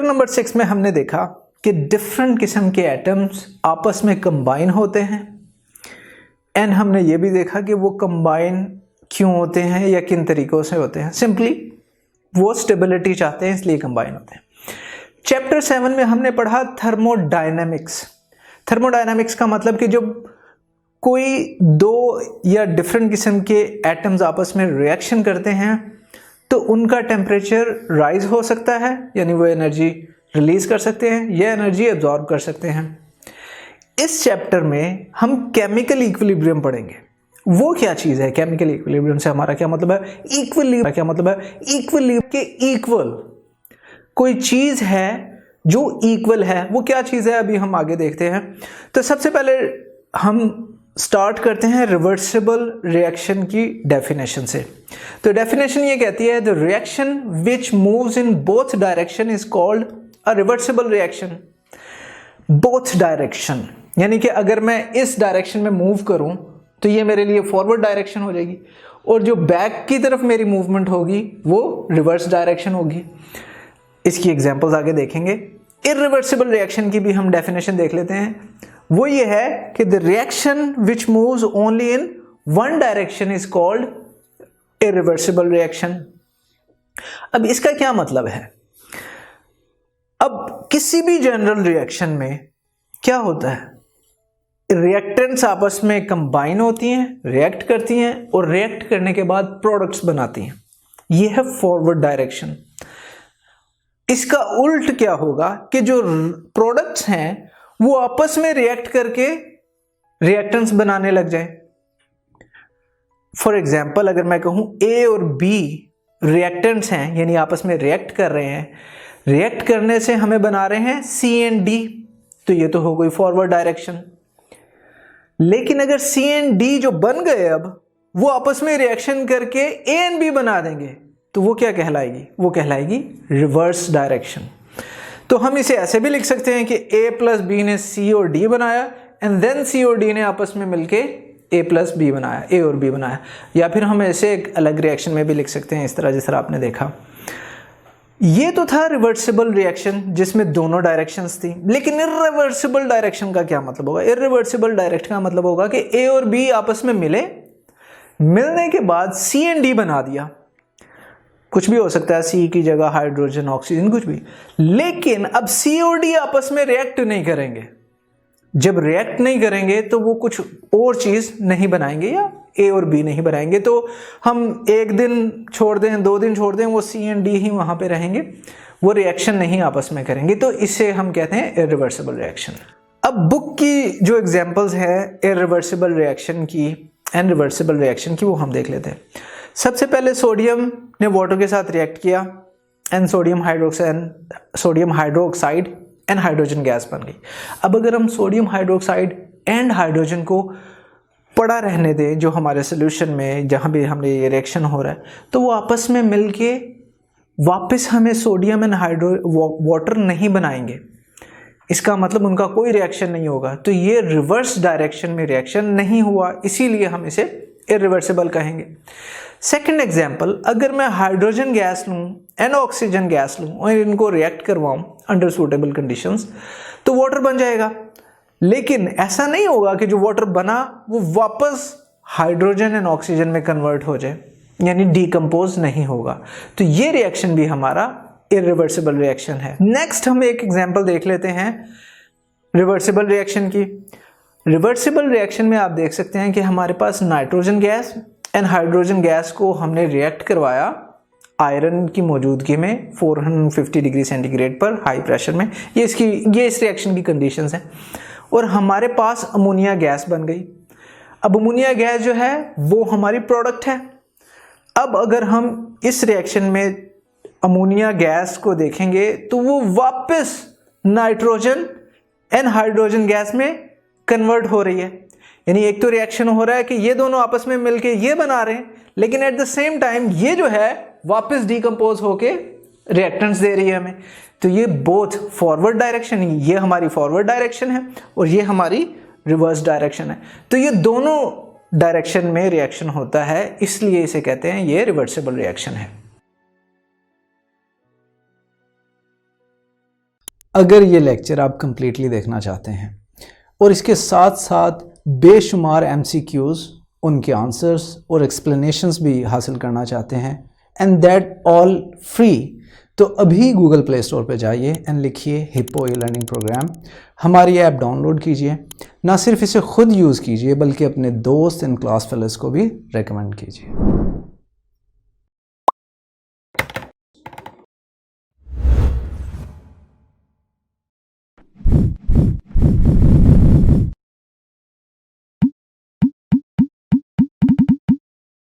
Number 6 में हमने देखा कि डिफरेंट किस्म के एटम्स आपस में कंबाइन होते हैं एंड हमने ये भी देखा कि वो कंबाइन क्यों होते हैं या किन तरीकों से होते हैं। सिंपली वो स्टेबिलिटी चाहते हैं इसलिए कंबाइन होते हैं। चैप्टर 7 में हमने पढ़ा थर्मोडायनेमिक्स। थर्मोडायनेमिक्स का मतलब कि जब कोई दो या डिफरेंट किस्म के एटम्स आपस में रिएक्शन करते हैं तो उनका टेम्परेचर राइज हो सकता है, यानी वो एनर्जी रिलीज कर सकते हैं या एनर्जी एब्जॉर्ब कर सकते हैं। इस चैप्टर में हम केमिकल इक्विलिब्रियम पढ़ेंगे। वो क्या चीज़ है? केमिकल इक्विलिब्रियम से हमारा क्या मतलब है? इक्विलिब्रियम के इक्वल कोई चीज़ है जो इक्वल है। वो क्या चीज़ है अभी हम आगे देखते हैं। तो सबसे पहले हम स्टार्ट करते हैं रिवर्सिबल रिएक्शन की डेफिनेशन से। तो डेफिनेशन ये कहती है the reaction which moves in both direction is called a reversible reaction. Both direction यानी कि अगर मैं इस डायरेक्शन में मूव करूं तो ये मेरे लिए फॉरवर्ड डायरेक्शन हो जाएगी और जो बैक की तरफ मेरी मूवमेंट होगी वो रिवर्स डायरेक्शन होगी। इसकी एग्जांपल्स आगे देखेंगे। इरिवर्सिबल रिएक्शन की भी हम डेफिनेशन देख लेते हैं। वो ये है कि the reaction which moves only in one direction is called irreversible reaction. अब इसका क्या मतलब है? अब किसी भी जनरल रिएक्शन में क्या होता है? रिएक्टेंट्स आपस में कंबाइन होती हैं, रिएक्ट करती हैं और रिएक्ट करने के बाद प्रोडक्ट्स बनाती हैं। यह है फॉरवर्ड डायरेक्शन। इसका उल्ट क्या होगा कि जो प्रोडक्ट्स हैं वो आपस में रिएक्ट करके रिएक्टेंट्स बनाने लग जाए। फॉर एग्जाम्पल अगर मैं कहूं ए और बी रिएक्टेंट्स हैं, यानी आपस में रिएक्ट कर रहे हैं, रिएक्ट करने से हमें बना रहे हैं सी एंड डी, तो ये तो हो गई फॉरवर्ड डायरेक्शन। लेकिन अगर सी एंड डी जो बन गए अब वो आपस में रिएक्शन करके ए एंड बी बना देंगे तो वो क्या कहलाएगी? वो कहलाएगी रिवर्स डायरेक्शन। तो हम इसे ऐसे भी लिख सकते हैं कि ए प्लस बी ने सी और डी बनाया एंड देन सी और डी ने आपस में मिलके ए प्लस बी बनाया, ए और बी बनाया। या फिर हम ऐसे एक अलग रिएक्शन में भी लिख सकते हैं इस तरह जिस तरह आपने देखा। ये तो था रिवर्सिबल रिएक्शन जिसमें दोनों डायरेक्शंस थी। लेकिन इरिवर्सिबल डायरेक्शन का क्या मतलब होगा? इरिवर्सिबल डायरेक्शन का मतलब होगा कि ए और बी आपस में मिलने के बाद सी एंड डी बना दिया। कुछ भी हो सकता है, सी की जगह हाइड्रोजन, ऑक्सीजन, कुछ भी। लेकिन अब सी और डी आपस में रिएक्ट नहीं करेंगे। जब रिएक्ट नहीं करेंगे तो वो कुछ और चीज नहीं बनाएंगे या ए और बी नहीं बनाएंगे। तो हम एक दिन छोड़ दें, 2 दिन छोड़ दें, वो सी एंड डी ही वहां पे रहेंगे, वो रिएक्शन नहीं आपस में करेंगे। तो इसे हम कहते हैं इरिवर्सिबल रिएक्शन। अब बुक की जो एग्जांपल्स है इरिवर्सिबल रिएक्शन की एंड रिवर्सिबल रिएक्शन की वो हम देख लेते हैं। सबसे पहले सोडियम ने वाटर के साथ रिएक्ट किया and sodium hydroxide and hydrogen gas बन गई। अब अगर हम सोडियम हाइड्रोक्साइड एंड हाइड्रोजन को पड़ा रहने दें जो हमारे सोल्यूशन में जहाँ भी हमने ये रिएक्शन हो रहा है, तो वो आपस में मिलके वापस हमें सोडियम एंड वाटर नहीं बनाएंगे। इसका मतलब उनका कोई रिएक्शन नहीं होगा। तो ये रिवर्स डायरेक्शन में रिएक्शन नहीं हुआ, इसीलिए हम इसे इरिवर्सिबल कहेंगे। सेकंड एग्जांपल, अगर मैं हाइड्रोजन गैस लूं एंड ऑक्सीजन गैस लूं और इनको रिएक्ट करवाऊं अंडर सूटेबल कंडीशंस तो वाटर बन जाएगा। लेकिन ऐसा नहीं होगा कि जो वाटर बना वो वापस हाइड्रोजन एंड ऑक्सीजन में कन्वर्ट हो जाए, यानी डीकंपोज नहीं होगा। तो ये रिएक्शन भी हमारा इरिवर्सिबल रिएक्शन है। नेक्स्ट हम एक एग्जांपल देख लेते हैं रिवर्सिबल रिएक्शन की। रिवर्सिबल रिएक्शन में आप देख सकते हैं कि हमारे पास nitrogen gas and hydrogen gas को हमने रिएक्ट करवाया आयरन की मौजूदगी में 450 डिग्री सेंटीग्रेड पर हाई प्रेशर में। ये इस रिएक्शन की कंडीशंस हैं और हमारे पास अमोनिया गैस बन गई। अब अमोनिया गैस जो है वो हमारी प्रोडक्ट है। अब अगर हम इस रिएक्शन में अमोनिया गैस को देखेंगे तो वो वापस नाइट्रोजन एंड हाइड्रोजन गैस में कन्वर्ट हो रही है। यानी एक तो रिएक्शन हो रहा है कि ये दोनों आपस में मिलके ये बना रहे हैं, लेकिन एट द सेम टाइम ये जो है वापस डीकंपोज होके रिएक्टेंट्स दे रही है हमें। तो ये बोथ फॉरवर्ड डायरेक्शन, ये हमारी फॉरवर्ड डायरेक्शन है और ये हमारी रिवर्स डायरेक्शन है। तो ये दोनों डायरेक्शन में रिएक्शन होता है, इसलिए इसे कहते हैं ये रिवर्सिबल रिएक्शन है। अगर ये लेक्चर आप कंप्लीटली देखना चाहते हैं और इसके साथ साथ बेशुमार MCQs, उनके आंसर्स और एक्सप्लेनेशंस भी हासिल करना चाहते हैं, एंड दैट ऑल फ्री, तो अभी गूगल प्ले स्टोर पे जाइए एंड लिखिए हिप्पो ई-लर्निंग प्रोग्राम। हमारी ऐप डाउनलोड कीजिए, ना सिर्फ इसे खुद यूज़ कीजिए बल्कि अपने दोस्त एंड क्लास फेलोज़ को भी रेकमेंड कीजिए।